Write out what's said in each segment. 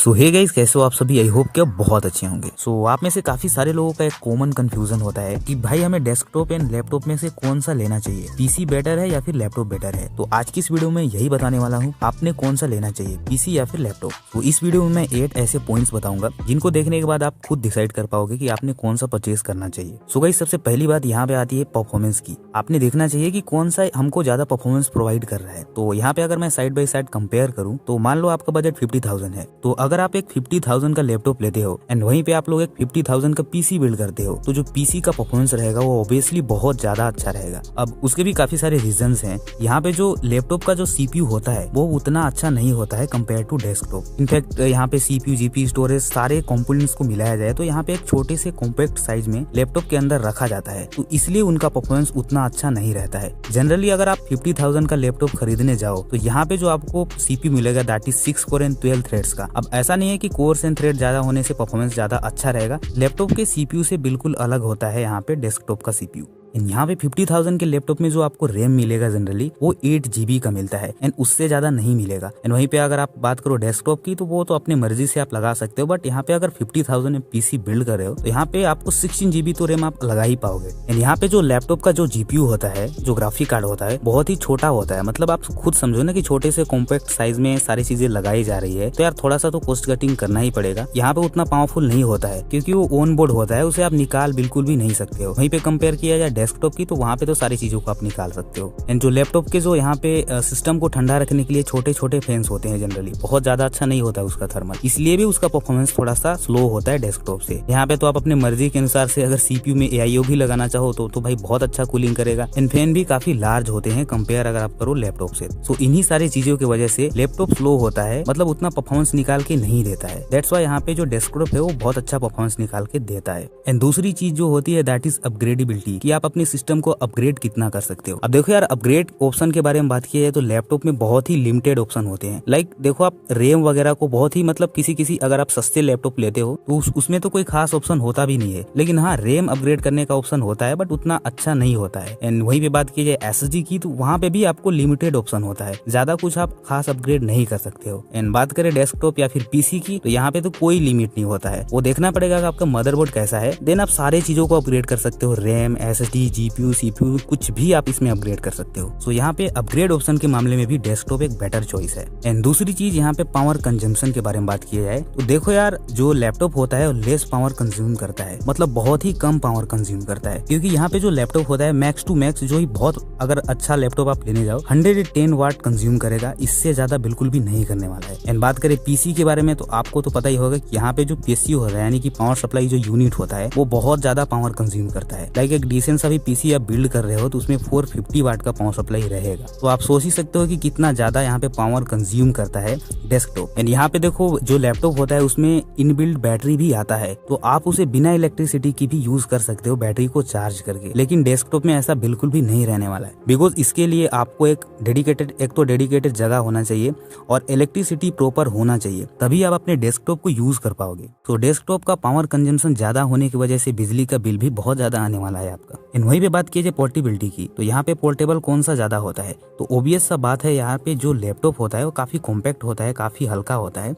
सो hey guys, कैसे हो आप सभी। आई होप कि आप बहुत अच्छे होंगे। सो आप में से काफी सारे लोगों का एक कॉमन कंफ्यूजन होता है कि भाई हमें डेस्कटॉप एंड लैपटॉप में से कौन सा लेना चाहिए, पीसी बेटर है या फिर लैपटॉप बेटर है। तो आज की इस वीडियो में यही बताने वाला हूँ आपने कौन सा लेना चाहिए, पीसी या फिर लैपटॉप। तो इस वीडियो में मैं 8 ऐसे पॉइंट्स बताऊंगा जिनको देखने के बाद आप खुद डिसाइड कर पाओगे कि आपने कौन सा परचेज करना चाहिए। सो गाइस, सबसे पहली बात यहाँ पे आती है परफॉर्मेंस की। आपने देखना चाहिए कि कौन सा हमको ज्यादा परफॉर्मेंस प्रोवाइड कर रहा है। तो यहाँ पे अगर मैं साइड बाय साइड कंपेयर करूँ तो मान लो आपका बजट 50,000 है, तो अगर आप एक 50,000 का लैपटॉप लेते हो एंड वहीं पे आप लोग एक 50,000 का पीसी बिल्ड करते हो, तो जो पीसी का परफॉर्मेंस रहेगा वो ऑब्वियसली बहुत ज्यादा अच्छा रहेगा। अब उसके भी काफी सारे रीजंस हैं। यहाँ पे जो लैपटॉप का जो सीपीयू होता है वो उतना अच्छा नहीं होता है कंपेयर टू डेस्कटॉप। इनफैक्ट यहाँ पे सीपीयू, जीपीयू, स्टोरेज सारे कंपोनेंट्स को मिलाया जाए तो यहाँ पे एक छोटे से कॉम्पैक्ट साइज में लैपटॉप के अंदर रखा जाता है, तो इसलिए उनका परफॉर्मेंस उतना अच्छा नहीं रहता है। जनरली अगर आप 50,000 का लैपटॉप खरीदने जाओ तो यहाँ पे जो आपको सीपीयू मिलेगा that is 6 core and 12 threads का। अब ऐसा नहीं है कि कोर्स एंड थ्रेड ज्यादा होने से परफॉर्मेंस ज्यादा अच्छा रहेगा, लैपटॉप के सीपीयू से बिल्कुल अलग होता है यहाँ पे डेस्कटॉप का सीपीयू। यहाँ पे 50,000 के लैपटॉप में जो आपको रैम मिलेगा जनरली वो 8 GB का मिलता है एंड उससे ज्यादा नहीं मिलेगा। एंड वहीं पे अगर आप बात करो डेस्कटॉप की तो वो तो अपनी मर्जी से आप लगा सकते हो, बट यहाँ पे अगर 50,000 में पीसी बिल्ड कर रहे हो तो यहाँ पे आपको 16 GB तो रैम आप लगा ही पाओगे। एंड यहाँ पे जो लैपटॉप का जो जीपीयू होता है, जो ग्राफिक कार्ड होता है, बहुत ही छोटा होता है। मतलब आप खुद समझो ना कि छोटे से कॉम्पैक्ट साइज में सारी चीजें लगाई जा रही है, तो यार थोड़ा सा तो कॉस्ट कटिंग करना ही पड़ेगा। यहाँ पे उतना पावरफुल नहीं होता है क्योंकि वो ऑन बोर्ड होता है, उसे आप निकाल बिल्कुल भी नहीं सकते हो। वहीं पे कंपेयर किया जाए डेस्कटॉप की तो वहाँ तो सारी चीजों को आप निकाल सकते हो। एंड जो लैपटॉप के जो यहाँ पे सिस्टम को ठंडा रखने के लिए छोटे छोटे फैंस होते हैं, जनरली बहुत ज्यादा अच्छा नहीं होता है उसका थर्मल, इसलिए भी उसका परफॉर्मेंस थोड़ा सा स्लो होता है डेस्कटॉप से। यहाँ पे तो आप अपने मर्जी के अनुसार से अगर सीपीयू में AIO भी लगाना चाहो तो भाई बहुत अच्छा कूलिंग करेगा। एंड फैन भी काफी लार्ज होते हैं कंपेयर अगर आप करो लैपटॉप से। सो इन्हीं सारी चीजों की वजह से लैपटॉप स्लो होता है, मतलब उतना परफॉर्मेंस निकाल के नहीं देता है। दैट्स व्हाई यहाँ पे जो डेस्कटॉप है वो बहुत अच्छा परफॉर्मेंस निकाल के देता है। एंड दूसरी चीज जो होती है दैट इज अपग्रेडेबिलिटी, कि आप अपने सिस्टम को अपग्रेड कितना कर सकते हो। अब देखो यार, अपग्रेड ऑप्शन के बारे में बात की जाए तो लैपटॉप में बहुत ही लिमिटेड ऑप्शन होते हैं। लाइक देखो, आप रैम वगैरह को बहुत ही मतलब किसी अगर आप सस्ते लैपटॉप लेते हो तो उसमें तो कोई खास ऑप्शन होता भी नहीं है, लेकिन हाँ रैम अपग्रेड करने का ऑप्शन होता है, बट उतना अच्छा नहीं होता है। एंड वहीं पे बात की जाए SSD की तो वहाँ पे भी आपको लिमिटेड ऑप्शन होता है, ज्यादा कुछ आप खास अपग्रेड नहीं कर सकते हो। एंड बात करें डेस्कटॉप या फिर पीसी की तो यहाँ पे तो कोई लिमिट नहीं होता है, वो देखना पड़ेगा कि आपका मदरबोर्ड कैसा है, देन आप सारे चीजों को अपग्रेड कर सकते हो। रैम, SSD, GPU, CPU कुछ भी आप इसमें अपग्रेड कर सकते हो। सो यहाँ पे अपग्रेड ऑप्शन के मामले में भी डेस्कटॉप एक बेटर चॉइस है। एंड दूसरी चीज यहाँ पे पावर कंजम्पशन के बारे में बात की जाए तो देखो यार, जो लैपटॉप होता है वो लेस पावर कंज्यूम करता है, मतलब बहुत ही कम पावर कंज्यूम करता है, क्योंकि यहाँ पे जो लैपटॉप होता है मैक्स टू मैक्स जो ही बहुत अगर अच्छा लैपटॉप आप लेने जाओ 110 वाट कंज्यूम करेगा, इससे ज्यादा बिल्कुल भी नहीं करने वाला है। एंड बात करें पीसी के बारे में तो आपको तो पता ही होगा कि यहाँ पे जो पीसी होता है यानी कि पावर सप्लाई जो यूनिट होता है वो बहुत ज्यादा पावर कंज्यूम करता है। लाइक एक डिसेंट सा भी पीसी आप बिल्ड कर रहे हो तो उसमें 450 वाट का पावर सप्लाई रहेगा, तो आप सोच ही सकते हो कि कितना ज्यादा यहाँ पे पावर कंज्यूम करता है डेस्कटॉप। एंड यहाँ पे देखो, जो लैपटॉप होता है उसमें इनबिल्ट बैटरी भी आता है, तो आप उसे बिना इलेक्ट्रिसिटी की भी यूज कर सकते हो बैटरी को चार्ज करके, लेकिन डेस्कटॉप में ऐसा बिल्कुल भी नहीं रहने वाला है। बिकॉज इसके लिए आपको एक तो डेडिकेटेड जगह होना चाहिए और इलेक्ट्रिसिटी प्रॉपर होना चाहिए, तभी आप अपने डेस्कटॉप को यूज कर पाओगे। तो डेस्कटॉप का पावर कंजम्पशन ज्यादा होने की वजह से बिजली का बिल भी बहुत ज्यादा आने वाला है आपका। एंड वहीं पे बात की जाए पोर्टेबिलिटी की तो यहाँ पे पोर्टेबल कौन सा ज्यादा होता है, तो ऑब्वियस सा बात है यहाँ पे जो लैपटॉप होता है वो काफी कॉम्पैक्ट होता है, काफी हल्का होता है,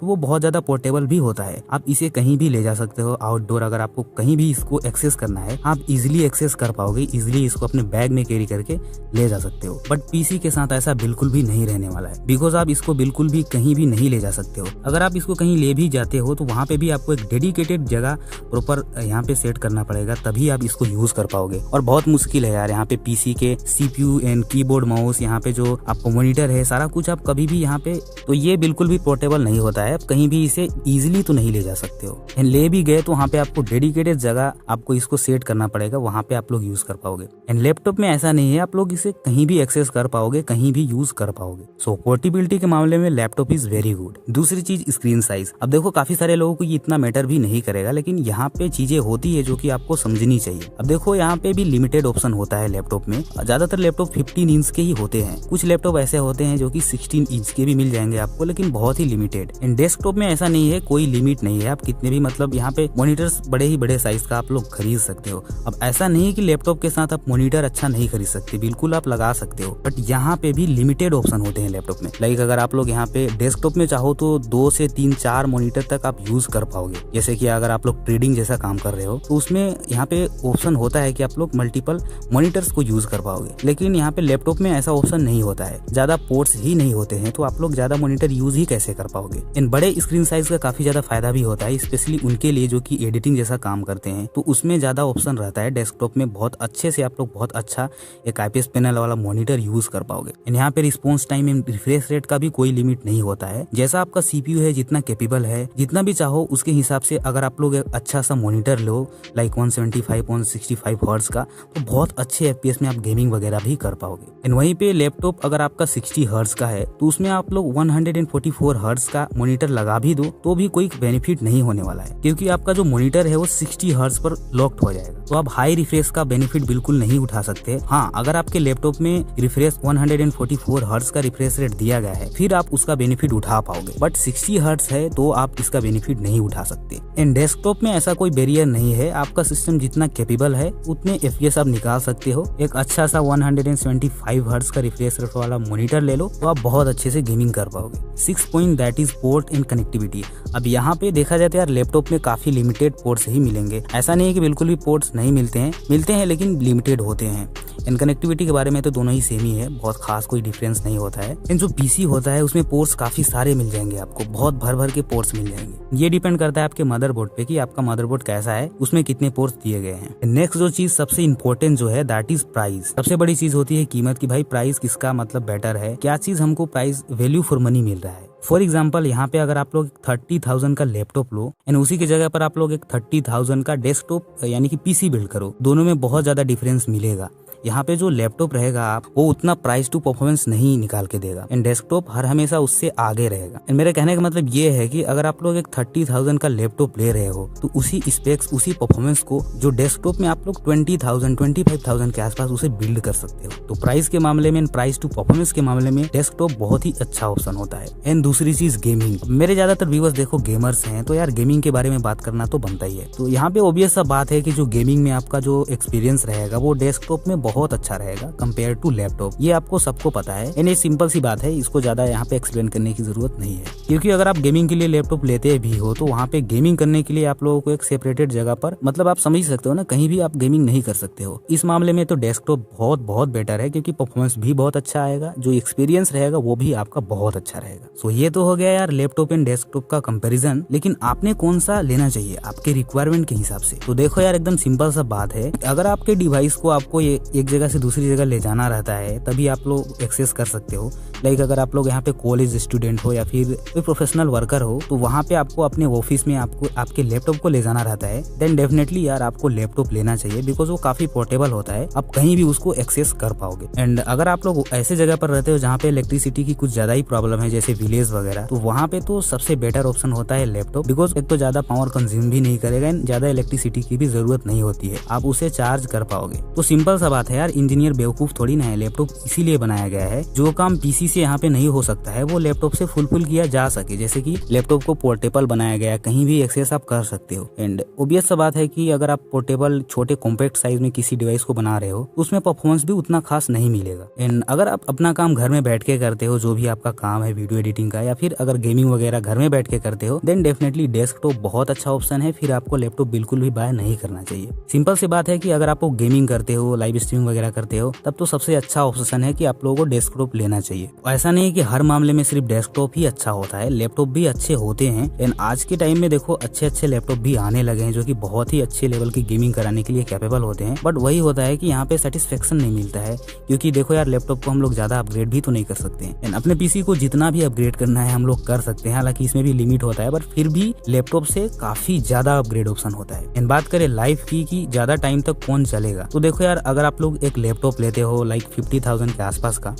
तो वो बहुत ज्यादा पोर्टेबल भी होता है। आप इसे कहीं भी ले जा सकते हो आउटडोर, अगर आपको कहीं भी इसको एक्सेस करना है आप इजीली एक्सेस कर पाओगे, इजीली इसको अपने बैग में कैरी करके ले जा सकते हो। बट पीसी के साथ ऐसा बिल्कुल भी नहीं रहने वाला है, बिकॉज आप इसको बिल्कुल भी कहीं भी नहीं ले जा सकते हो। अगर आप इसको कहीं ले भी जाते हो तो वहाँ पे भी आपको एक डेडिकेटेड जगह प्रॉपर यहाँ पे सेट करना पड़ेगा, तभी आप इसको यूज कर पाओगे। और बहुत मुश्किल है यार यहाँ पे पीसी के CPU एंड कीबोर्ड, माउस, यहाँ पे जो आपको मॉनिटर है, सारा कुछ आप कभी भी यहाँ पे, तो ये बिल्कुल भी पोर्टेबल नहीं होता है। आप कहीं भी इसे इजीली तो नहीं ले जा सकते हो। एंड ले भी गए तो वहाँ पे आपको डेडिकेटेड जगह आपको इसको सेट करना पड़ेगा, वहाँ पे आप लोग यूज कर पाओगे। एंड लैपटॉप में ऐसा नहीं है, आप लोग इसे कहीं भी एक्सेस कर पाओगे, कहीं भी यूज कर पाओगे। सो पोर्टेबिलिटी के मामले में लैपटॉप इज वेरी गुड। दूसरी चीज स्क्रीन साइज। अब देखो, काफी सारे लोगों को ये इतना मैटर भी नहीं करेगा, लेकिन यहाँ पे चीजें होती है जो कि आपको समझनी चाहिए। अब देखो, यहाँ पे भी लिमिटेड ऑप्शन होता है लैपटॉप में। ज्यादातर लैपटॉप 15 इंच के ही होते हैं, कुछ लैपटॉप ऐसे होते हैं जो कि 16 इंच के भी मिल जाएंगे आपको, लेकिन बहुत ही लिमिटेड। एंड एंड डेस्कटॉप में ऐसा नहीं है, कोई लिमिट नहीं है, आप कितने भी मतलब यहाँ पे मॉनिटर्स बड़े ही बड़े साइज का आप लोग खरीद सकते हो। अब ऐसा नहीं है कि लैपटॉप के साथ आप मॉनिटर अच्छा नहीं खरीद सकते, बिल्कुल आप लगा सकते हो, बट यहाँ पे भी लिमिटेड ऑप्शन होते हैं लैपटॉप में। लाइक अगर आप लोग यहाँ पे डेस्कटॉप में चाहो तो 2 से 3-4 मॉनिटर तक आप यूज कर पाओगे। जैसे कि अगर आप लोग ट्रेडिंग जैसा काम कर रहे हो तो उसमें यहाँ पे ऑप्शन होता है कि आप लोग मल्टीपल मॉनिटर्स को यूज कर पाओगे, लेकिन यहाँ पे लैपटॉप में ऐसा ऑप्शन नहीं होता है, ज्यादा पोर्ट्स ही नहीं होते हैं, तो आप लोग ज्यादा मॉनिटर यूज ही कैसे कर पाओगे। इन बड़े स्क्रीन साइज का काफी ज्यादा फायदा भी होता है, स्पेशली उनके लिए जो कि एडिटिंग जैसा काम करते हैं, तो उसमें ज्यादा ऑप्शन रहता है। डेस्कटॉप में बहुत अच्छे से आप लोग बहुत अच्छा एक IPS पैनल वाला मॉनिटर यूज कर पाओगे। यहाँ पे response time and refresh rate का भी कोई लिमिट नहीं होता है, जैसा आपका CPU है जितना कैपेबल है, जितना भी चाहो उसके हिसाब से अगर आप लोग एक अच्छा सा मॉनिटर लो लाइक 175/165 हर्ट्ज का, तो बहुत अच्छे FPS में आप गेमिंग वगैरह भी कर पाओगे। एंड वहीं पे लैपटॉप अगर आपका 60 हर्ट्ज का है तो उसमें आप लोग 144 हर्ट्ज का मॉनिटर लगा भी दो तो भी कोई बेनिफिट नहीं होने वाला है, क्योंकि आपका जो मॉनिटर है वो 60 हर्ट्ज पर लॉक्ड हो जाएगा, तो आप हाई रिफ्रेश का बेनिफिट बिल्कुल नहीं उठा सकते। हाँ, अगर आपके लैपटॉप में रिफ्रेश 144 हर्ट्ज का रिफ्रेश रेट दिया गया है फिर आप उसका बेनिफिट उठा पाओगे, बट 60 हर्ट्ज है तो आप इसका बेनिफिट नहीं उठा सकते। एंड डेस्कटॉप में ऐसा कोई बैरियर नहीं है, आपका सिस्टम जितना कैपेबल है उतने FPS आप निकाल सकते हो। एक अच्छा सा 175 हर्ट्ज का रिफ्रेश रेट वाला मॉनिटर ले लो तो आप बहुत अच्छे से गेमिंग कर पाओगे। 6 point that is port and connectivity. अब यहाँ पे देखा जाए तो यार लैपटॉप में काफी लिमिटेड पोर्ट्स ही मिलेंगे, ऐसा नहीं है कि बिल्कुल भी पोर्ट्स नहीं मिलते हैं लेकिन लिमिटेड होते हैं। एंड कनेक्टिविटी के बारे में तो दोनों ही सेम ही है, बहुत खास कोई डिफरेंस नहीं होता है। एंड जो PC होता है उसमें पोर्ट्स काफी सारे मिल जाएंगे, आपको बहुत भर के पोर्ट्स मिल जाएंगे। ये डिपेंड करता है आपके मदरबोर्ड पे कि आपका मदरबोर्ड कैसा है, उसमें कितने पोर्ट्स दिए गए हैं। नेक्स्ट जो चीज सबसे इम्पोर्टेंट जो है दैट इज प्राइस। सबसे बड़ी चीज होती है कीमत की, भाई प्राइस किसका मतलब बेटर है, क्या चीज हमको प्राइस वैल्यू फॉर मनी मिल रहा है। फॉर एग्जाम्पल यहाँ पे अगर आप लोग 30,000 का लैपटॉप लो एंड उसी की जगह पर आप लोग एक 30,000 का डेस्कटॉप यानी कि PC बिल्ड करो, दोनों में बहुत ज्यादा डिफरेंस मिलेगा। यहाँ पे जो लैपटॉप रहेगा आप वो उतना प्राइस टू परफॉर्मेंस नहीं निकाल के देगा, एंड डेस्कटॉप हर हमेशा उससे आगे रहेगा। एंड मेरे कहने का मतलब ये है कि अगर आप लोग एक 30,000 का लैपटॉप ले रहे हो तो उसी स्पेक्स उसी परफॉर्मेंस को जो डेस्कटॉप में आप लोग 20,000 25,000 के आसपास उसे बिल्ड कर सकते हो। तो प्राइस के मामले में, प्राइस टू परफॉर्मेंस के मामले में डेस्कटॉप बहुत ही अच्छा ऑप्शन होता है। एंड दूसरी चीज गेमिंग। मेरे ज्यादातर व्यूअर्स देखो गेमर्स हैं, तो यार गेमिंग के बारे में बात करना तो बनता ही है। तो यहाँ पे ऑब्वियस सा बात है कि जो गेमिंग में आपका जो एक्सपीरियंस रहेगा वो डेस्कटॉप में बहुत अच्छा रहेगा कंपेयर टू लैपटॉप। ये आपको सबको पता है एंड ये सिंपल सी बात है, इसको ज्यादा यहाँ पे एक्सप्लेन करने की जरूरत नहीं है, क्योंकि अगर आप गेमिंग के लिए लैपटॉप लेते भी हो तो वहाँ पे गेमिंग करने के लिए आप लोगों को एक सेपरेटेड जगह पर, मतलब आप समझ सकते हो ना, कहीं भी आप गेमिंग नहीं कर सकते हो। इस मामले में तो डेस्कटॉप बहुत बेटर है, क्योंकि परफॉर्मेंस भी बहुत अच्छा आएगा, जो एक्सपीरियंस रहेगा वो भी आपका बहुत अच्छा रहेगा। सो ये तो हो गया यार लैपटॉप एंड डेस्कटॉप का कंपैरिजन, लेकिन आपने कौन सा लेना चाहिए आपके रिक्वायरमेंट के हिसाब से। तो देखो यार एकदम सिंपल सा बात है, अगर आपके डिवाइस को आपको एक जगह से दूसरी जगह ले जाना रहता है तभी आप लोग एक्सेस कर सकते हो। लाइक अगर आप लोग यहाँ पे कॉलेज स्टूडेंट हो या फिर कोई प्रोफेशनल वर्कर हो तो वहाँ पे आपको अपने ऑफिस में आपको आपके लैपटॉप को ले जाना रहता है, देन डेफिनेटली यार आपको लैपटॉप लेना चाहिए, बिकॉज वो काफी पोर्टेबल होता है, आप कहीं भी उसको एक्सेस कर पाओगे। एंड अगर आप लोग ऐसे जगह पर रहते हो जहाँ पे इलेक्ट्रिसिटी की कुछ ज्यादा ही प्रॉब्लम है, जैसे विलेज वगैरह, तो वहाँ पे तो सबसे बेटर ऑप्शन होता है लैपटॉप, बिकॉज एक तो ज्यादा पावर कंज्यूम भी नहीं करेगा एंड ज्यादा इलेक्ट्रिसिटी की भी जरूरत नहीं होती है, आप उसे चार्ज कर पाओगे। तो सिंपल सा बात है यार, इंजीनियर बेवकूफ थोड़ी ना है, लैपटॉप इसीलिए बनाया गया है जो काम PC से यहाँ पे नहीं हो सकता है वो लैपटॉप से फुलफिल किया जा सके। जैसे कि लैपटॉप को पोर्टेबल बनाया गया है, कहीं भी एक्सेस आप कर सकते हो। एंड ऑब्वियस सा बात है कि अगर आप पोर्टेबल छोटे कॉम्पैक्ट साइज में किसी डिवाइस को बना रहे हो उसमें परफॉर्मेंस भी उतना खास नहीं मिलेगा। एंड अगर आप अपना काम घर में बैठ के करते हो, जो भी आपका काम है वीडियो एडिटिंग का, या फिर अगर गेमिंग वगैरह घर में बैठ के करते हो, देन डेफिनेटली डेस्कटॉप बहुत अच्छा ऑप्शन है, फिर आपको लैपटॉप बिल्कुल भी बाय नहीं करना चाहिए। सिंपल सी बात है कि अगर आप गेमिंग करते हो, लाइव स्ट्रीमिंग वगैरह करते हो, तब तो सबसे अच्छा ऑप्शन है कि आप लोगों को डेस्कटॉप लेना चाहिए। ऐसा नहीं है कि हर मामले में सिर्फ डेस्कटॉप ही अच्छा होता है, लैपटॉप भी अच्छे होते हैं। एंड आज के टाइम में देखो अच्छे लैपटॉप भी आने लगे हैं जो कि बहुत ही अच्छे लेवल की गेमिंग कराने के लिए कैपेबल होते हैं, बट वही होता है कि यहाँ पे सेटिस्फेक्शन नहीं मिलता है, क्योंकि देखो यार लैपटॉप को हम लोग ज्यादा अपग्रेड भी तो नहीं कर सकते हैं। एंड अपने PC को जितना भी अपग्रेड करना है हम लोग कर सकते हैं, हालांकि इसमें भी लिमिट होता है, बट फिर भी लैपटॉप से काफी ज्यादा अपग्रेड ऑप्शन होता है। एंड बात करें लाइफ की कि ज्यादा टाइम तक कौन चलेगा, तो देखो यार अगर आप लोग लोग एक लैपटॉप लेते हो लाइक 50,000 के आसपास का,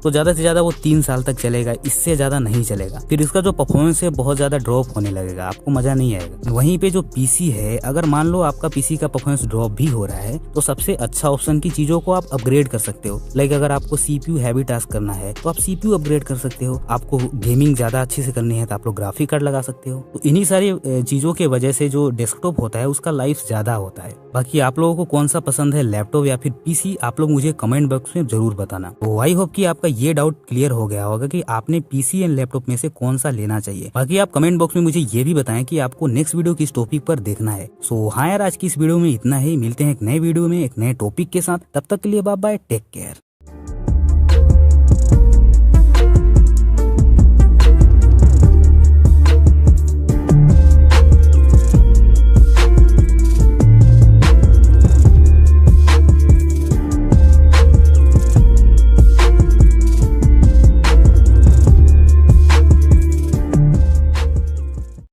तो ज़्यादा से ज़्यादा वो 3 साल तक चलेगा, इससे ज़्यादा नहीं चलेगा। फिर इसका जो परफॉर्मेंस है बहुत ज़्यादा ड्रॉप होने लगेगा, आपको मज़ा नहीं आएगा। वहीं पे जो पीसी है, अगर मान लो आपका पीसी का परफॉर्मेंस ड्रॉप भी हो रहा है तो सबसे अच्छा ऑप्शन की चीज़ों को आप अपग्रेड कर सकते हो। लाइक अगर आपको CPU हैवी टास्क करना है तो आप CPU अपग्रेड कर सकते हो। आपको गेमिंग ज़्यादा अच्छे से करनी है तो आप लोग ग्राफिक कार्ड लगा सकते हो। तो इन्हीं सारी चीज़ों के वजह से जो डेस्कटॉप होता है उसका लाइफ ज़्यादा होता है। बाकी आप लोगों को कौन सा पसंद है, लैपटॉप या फिर पीसी, आप लोग मुझे कमेंट बॉक्स में जरूर बताना। तो आई होप कि आपका ये डाउट क्लियर हो गया होगा कि आपने पीसी एंड लैपटॉप में से कौन सा लेना चाहिए। बाकी आप कमेंट बॉक्स में मुझे ये भी बताएं कि आपको नेक्स्ट वीडियो किस टॉपिक पर देखना है। सो हाँ यार, आज की इस वीडियो में इतना ही। मिलते हैं एक नए वीडियो में एक नए टॉपिक के साथ। तब तक के लिए बाय बाय, टेक केयर।